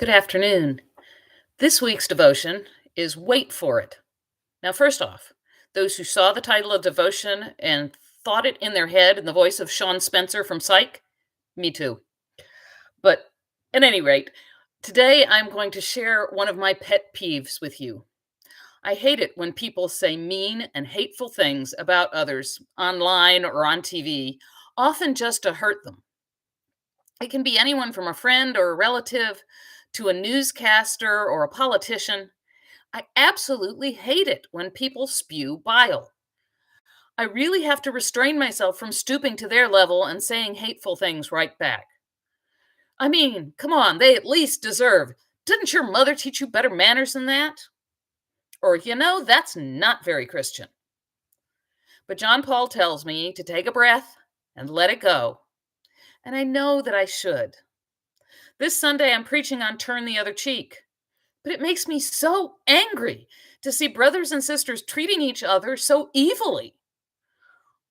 Good afternoon. This week's devotion is Wait for It. Now, first off, those who saw the title of devotion and thought it in their head in the voice of Sean Spencer from Psych, me too. But at any rate, today I'm going to share one of my pet peeves with you. I hate it when people say mean and hateful things about others online or on TV, often just to hurt them. It can be anyone from a friend or a relative to a newscaster or a politician. I absolutely hate it when people spew bile. I really have to restrain myself from stooping to their level and saying hateful things right back. I mean, come on, they at least deserve. Didn't your mother teach you better manners than that? Or, that's not very Christian. But John Paul tells me to take a breath and let it go. And I know that I should. This Sunday, I'm preaching on Turn the Other Cheek. But it makes me so angry to see brothers and sisters treating each other so evilly.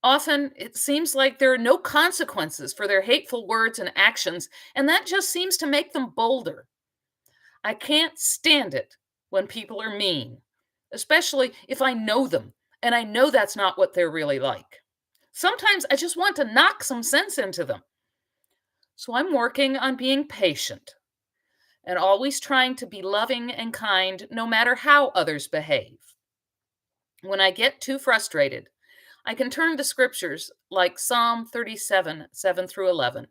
Often, it seems like there are no consequences for their hateful words and actions, and that just seems to make them bolder. I can't stand it when people are mean, especially if I know them and I know that's not what they're really like. Sometimes I just want to knock some sense into them. So I'm working on being patient and always trying to be loving and kind no matter how others behave. When I get too frustrated, I can turn to scriptures like Psalm 37, 7 through 11.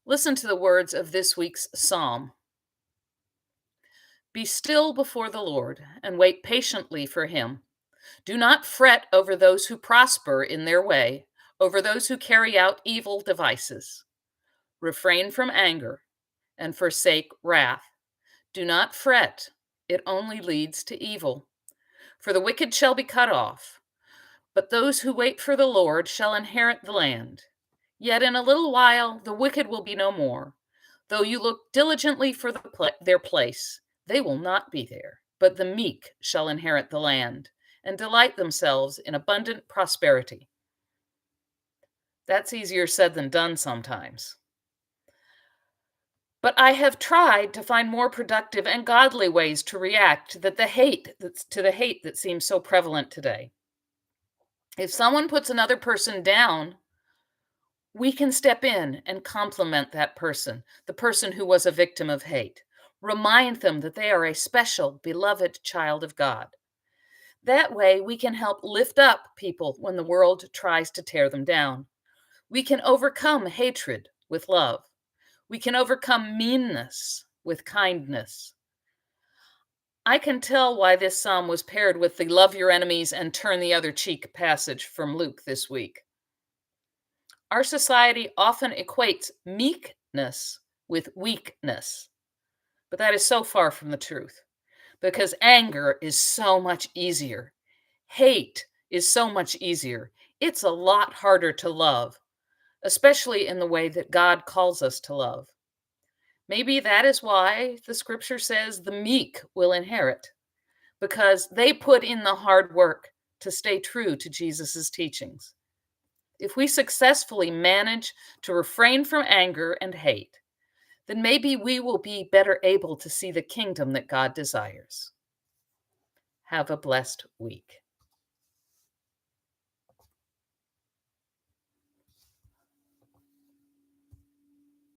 Listen to the words of this week's psalm. Be still before the Lord and wait patiently for him. Do not fret over those who prosper in their way, over those who carry out evil devices. Refrain from anger and forsake wrath. Do not fret, it only leads to evil. For the wicked shall be cut off, but those who wait for the Lord shall inherit the land. Yet in a little while the wicked will be no more. Though you look diligently for their place, they will not be there. But the meek shall inherit the land and delight themselves in abundant prosperity. That's easier said than done sometimes. But I have tried to find more productive and godly ways to react to the hate that seems so prevalent today. If someone puts another person down, we can step in and compliment that person, the person who was a victim of hate. Remind them that they are a special, beloved child of God. That way, we can help lift up people when the world tries to tear them down. We can overcome hatred with love. We can overcome meanness with kindness. I can tell why this psalm was paired with the love your enemies and turn the other cheek passage from Luke this week. Our society often equates meekness with weakness, but that is so far from the truth because anger is so much easier. Hate is so much easier. It's a lot harder to love, especially in the way that God calls us to love. Maybe that is why the scripture says the meek will inherit, because they put in the hard work to stay true to Jesus' teachings. If we successfully manage to refrain from anger and hate, then maybe we will be better able to see the kingdom that God desires. Have a blessed week.